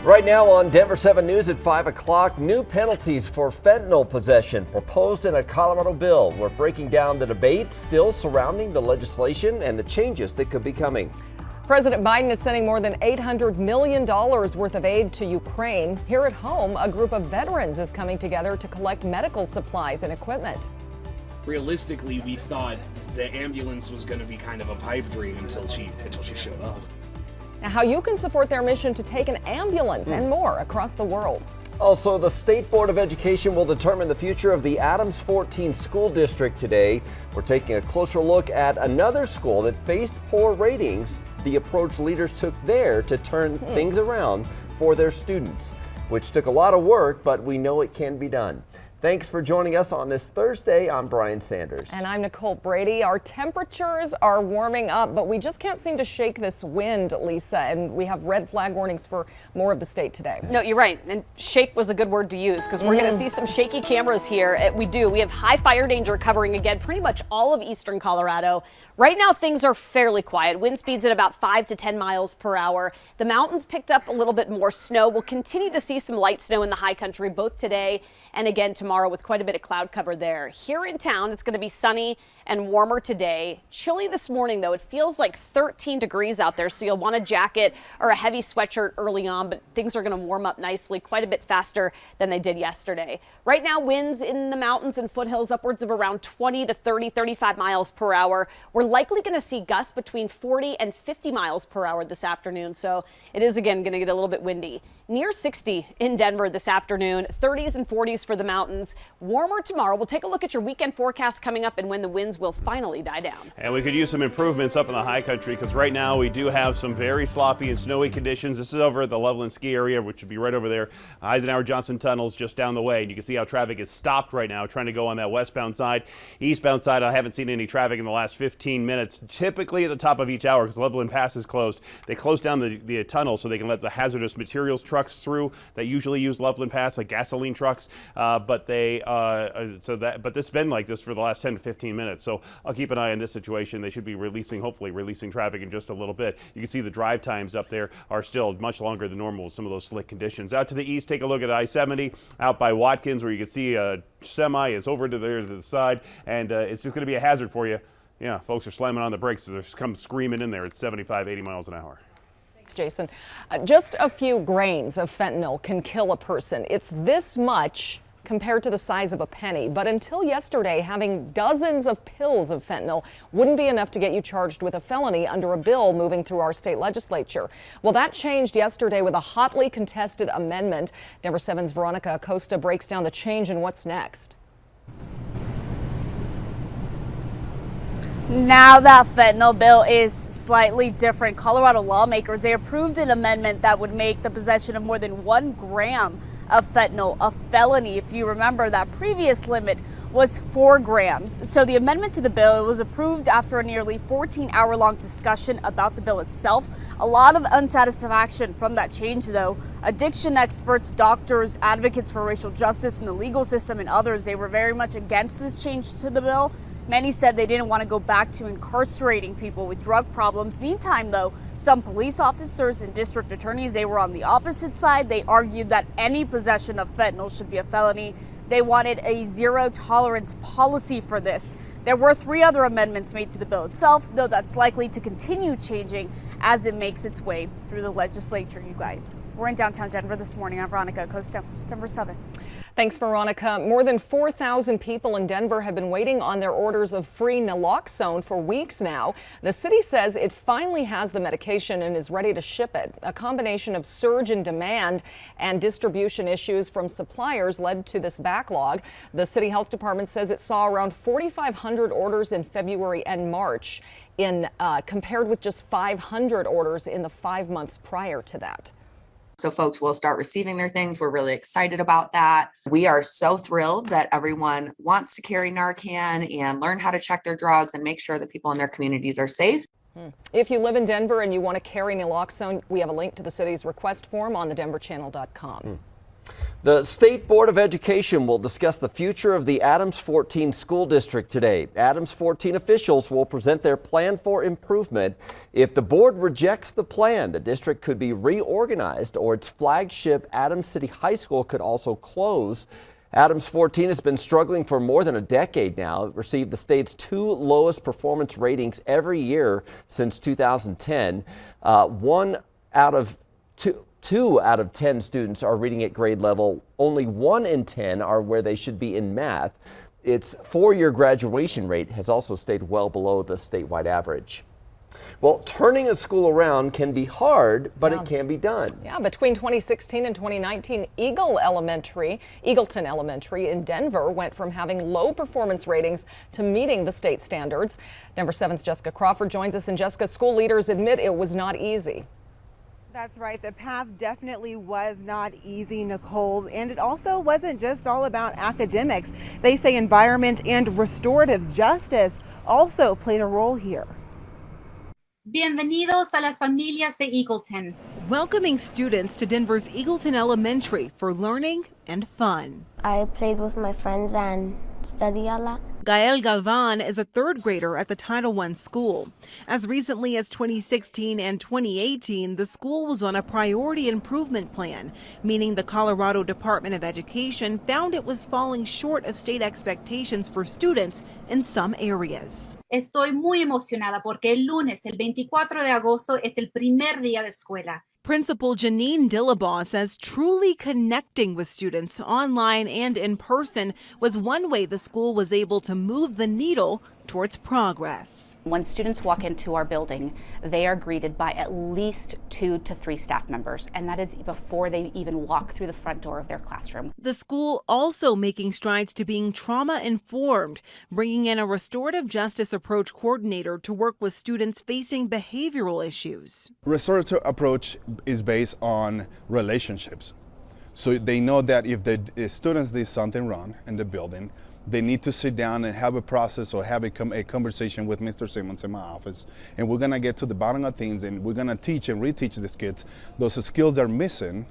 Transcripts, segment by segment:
Right now on Denver 7 News at 5 o'clock, new penalties for fentanyl possession proposed in a Colorado bill. We're breaking down the debate still surrounding the legislation and the changes that could be coming. President Biden is sending more than $800 million worth of aid to Ukraine. Here at home, a group of veterans is coming together to collect medical supplies and equipment. Realistically, we thought the ambulance was going to be kind of a pipe dream until she showed up. Now, how you can support their mission to take an ambulance and more across the world. Also, the State Board of Education will determine the future of the Adams 14 school district today. We're taking a closer look at another school that faced poor ratings. The approach leaders took there to turn things around for their students, which took a lot of work, but we know it can be done. Thanks for joining us on this Thursday. I'm Brian Sanders. And I'm Nicole Brady. Our temperatures are warming up, but we just can't seem to shake this wind, Lisa, and we have red flag warnings for more of the state today. No, you're right. And shake was a good word to use because we're going to see some shaky cameras here. We have high fire danger covering again pretty much all of eastern Colorado. Right now, things are fairly quiet. Wind speeds at about 5 to 10 miles per hour. The mountains picked up a little bit more snow. We'll continue to see some light snow in the high country both today and again tomorrow with quite a bit of cloud cover there. Here in town, it's going to be sunny and warmer today. Chilly this morning, though. It feels like 13 degrees out there, so you'll want a jacket or a heavy sweatshirt early on, but things are going to warm up nicely quite a bit faster than they did yesterday. Right now, winds in the mountains and foothills upwards of around 20 to 30, 35 miles per hour. We're likely going to see gusts between 40 and 50 miles per hour this afternoon, so it is again going to get a little bit windy. Near 60 in Denver this afternoon, 30s and 40s for the mountains. Warmer tomorrow. We'll take a look at your weekend forecast coming up and when the winds will finally die down. And we could use some improvements up in the high country because right now we do have some very sloppy and snowy conditions. This is over at the Loveland ski area, which would be right over there. Eisenhower Johnson Tunnel's just down the way. And you can see how traffic is stopped right now trying to go on that westbound side. Eastbound side, I haven't seen any traffic in the last 15 minutes. Typically at the top of each hour because Loveland Pass is closed. They close down the tunnel so they can let the hazardous materials trucks through that usually use Loveland Pass, like gasoline trucks. But this has been like this for the last 10 to 15 minutes. So I'll keep an eye on this situation. They should be hopefully releasing traffic in just a little bit. You can see the drive times up there are still much longer than normal with some of those slick conditions. Out to the east, take a look at I-70 out by Watkins, where you can see a semi is over to the side, and it's just going to be a hazard for you. Yeah, folks are slamming on the brakes as they're come screaming in there at 75, 80 miles an hour. Thanks, Jason. Just a few grains of fentanyl can kill a person. It's this much compared to the size of a penny. But until yesterday, having dozens of pills of fentanyl wouldn't be enough to get you charged with a felony under a bill moving through our state legislature. Well, that changed yesterday with a hotly contested amendment. Denver 7's Veronica Acosta breaks down the change and what's next. Now that fentanyl bill is slightly different. Colorado lawmakers, they approved an amendment that would make the possession of more than 1 gram of fentanyl a felony. If you remember, that previous limit was 4 grams. So the amendment to the bill was approved after a nearly 14-hour-long discussion about the bill itself. A lot of unsatisfaction from that change, though. Addiction experts, doctors, advocates for racial justice in the legal system, and others, they were very much against this change to the bill. Many said they didn't want to go back to incarcerating people with drug problems. Meantime, though, some police officers and district attorneys, they were on the opposite side. They argued that any possession of fentanyl should be a felony. They wanted a zero tolerance policy for this. There were 3 other amendments made to the bill itself, though that's likely to continue changing as it makes its way through the legislature, you guys. We're in downtown Denver this morning. I'm Veronica Acosta, Denver 7. Thanks, Veronica. More than 4,000 people in Denver have been waiting on their orders of free Naloxone for weeks now. The city says it finally has the medication and is ready to ship it. A combination of surge in demand and distribution issues from suppliers led to this backlog. The city health department says it saw around 4,500 orders in February and March, compared with just 500 orders in the 5 months prior to that. So folks will start receiving their things. We're really excited about that. We are so thrilled that everyone wants to carry Narcan and learn how to check their drugs and make sure that people in their communities are safe. If you live in Denver and you want to carry Naloxone, we have a link to the city's request form on thedenverchannel.com. The State Board of Education will discuss the future of the Adams 14 school district today. Adams 14 officials will present their plan for improvement. If the board rejects the plan, the district could be reorganized, or its flagship Adams City High School could also close. Adams 14 has been struggling for more than a decade now. It received the state's 2 lowest performance ratings every year since 2010. Two out of 10 students are reading at grade level. Only 1 in 10 are where they should be in math. Its 4-year graduation rate has also stayed well below the statewide average. Well, turning a school around can be hard, but it can be done. Yeah, between 2016 and 2019, Eagleton Elementary in Denver went from having low performance ratings to meeting the state standards. Denver 7's Jessica Crawford joins us, and Jessica, school leaders admit it was not easy. That's right. The path definitely was not easy, Nicole, and it also wasn't just all about academics. They say environment and restorative justice also played a role here. Bienvenidos a las familias de Eagleton. Welcoming students to Denver's Eagleton Elementary for learning and fun. I played with my friends and study a lot. Gael Galvan is a 3rd grader at the Title I school. As recently as 2016 and 2018, the school was on a priority improvement plan, meaning the Colorado Department of Education found it was falling short of state expectations for students in some areas. Estoy muy emocionada porque el lunes, el 24 de agosto, es el primer día de escuela. Principal Janine Dillabaugh says truly connecting with students online and in person was one way the school was able to move the needle towards progress. When students walk into our building, they are greeted by at least 2 to 3 staff members, and that is before they even walk through the front door of their classroom. The school also making strides to being trauma-informed, bringing in a restorative justice approach coordinator to work with students facing behavioral issues. Restorative approach is based on relationships. So they know that if the students did something wrong in the building, they need to sit down and have a process or have a conversation with Mr. Simmons in my office. And we're gonna get to the bottom of things, and we're gonna teach and reteach these kids those skills they're missing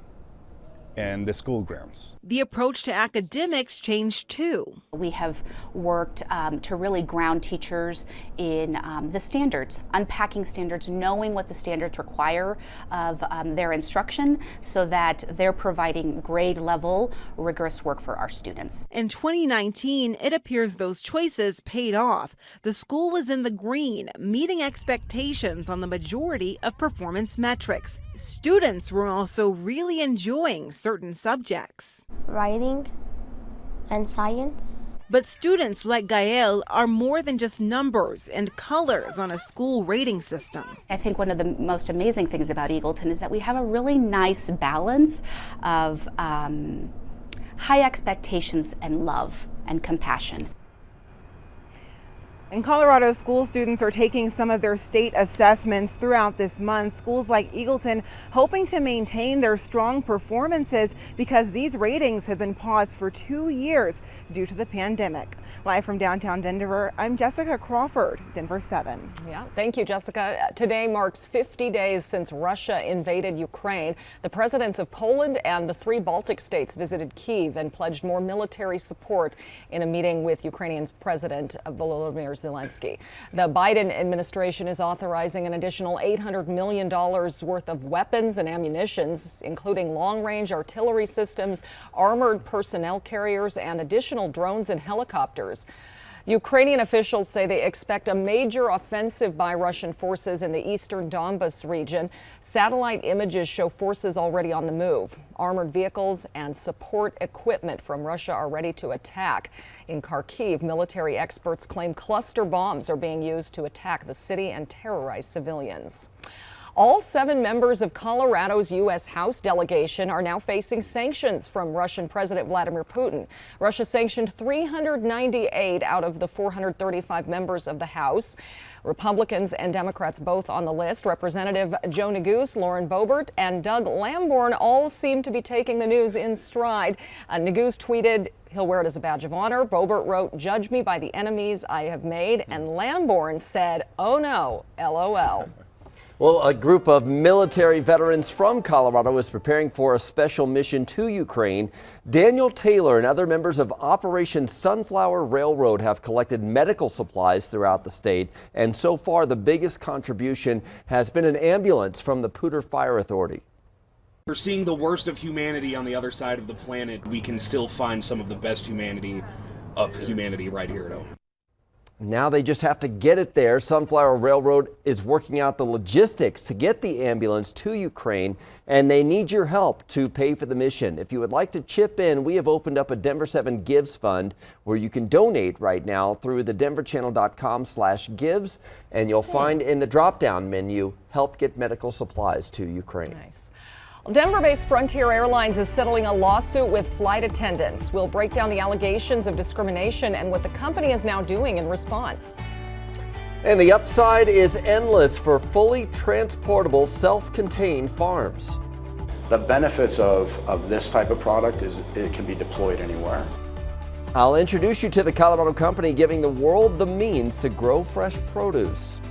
in the school grounds. The approach to academics changed too. We have worked to really ground teachers in the standards, unpacking standards, knowing what the standards require of their instruction so that they're providing grade level, rigorous work for our students. In 2019, it appears those choices paid off. The school was in the green, meeting expectations on the majority of performance metrics. Students were also really enjoying certain subjects. Writing and science. But students like Gael are more than just numbers and colors on a school rating system. I think one of the most amazing things about Eagleton is that we have a really nice balance of high expectations and love and compassion. In Colorado, school students are taking some of their state assessments throughout this month. Schools like Eagleton hoping to maintain their strong performances because these ratings have been paused for 2 years due to the pandemic. Live from downtown Denver, I'm Jessica Crawford, Denver 7. Yeah, thank you, Jessica. Today marks 50 days since Russia invaded Ukraine. The presidents of Poland and the 3 Baltic states visited Kyiv and pledged more military support in a meeting with Ukrainian President Volodymyr Zelensky. The Biden administration is authorizing an additional $800 million worth of weapons and ammunitions, including long-range artillery systems, armored personnel carriers, and additional drones and helicopters. Ukrainian officials say they expect a major offensive by Russian forces in the eastern Donbas region. Satellite images show forces already on the move. Armored vehicles and support equipment from Russia are ready to attack. In Kharkiv, military experts claim cluster bombs are being used to attack the city and terrorize civilians. All 7 members of Colorado's U.S. House delegation are now facing sanctions from Russian President Vladimir Putin. Russia sanctioned 398 out of the 435 members of the House. Republicans and Democrats both on the list. Representative Joe Neguse, Lauren Boebert, and Doug Lamborn all seem to be taking the news in stride. Neguse tweeted he'll wear it as a badge of honor. Boebert wrote, "Judge me by the enemies I have made." And Lamborn said, "Oh no, LOL." Well, a group of military veterans from Colorado is preparing for a special mission to Ukraine. Daniel Taylor and other members of Operation Sunflower Railroad have collected medical supplies throughout the state. And so far, the biggest contribution has been an ambulance from the Poudre Fire Authority. We're seeing the worst of humanity on the other side of the planet. We can still find some of the best humanity of humanity right here at home. Now they just have to get it there. Sunflower Railroad is working out the logistics to get the ambulance to Ukraine, and they need your help to pay for the mission. If you would like to chip in, we have opened up a Denver 7 Gives Fund where you can donate right now through the denverchannel.com/gives, and you'll find in the drop-down menu, help get medical supplies to Ukraine. Nice. Denver-based Frontier Airlines is settling a lawsuit with flight attendants. We'll break down the allegations of discrimination and what the company is now doing in response. And the upside is endless for fully transportable, self-contained farms. The benefits of this type of product is it can be deployed anywhere. I'll introduce you to the Colorado company giving the world the means to grow fresh produce.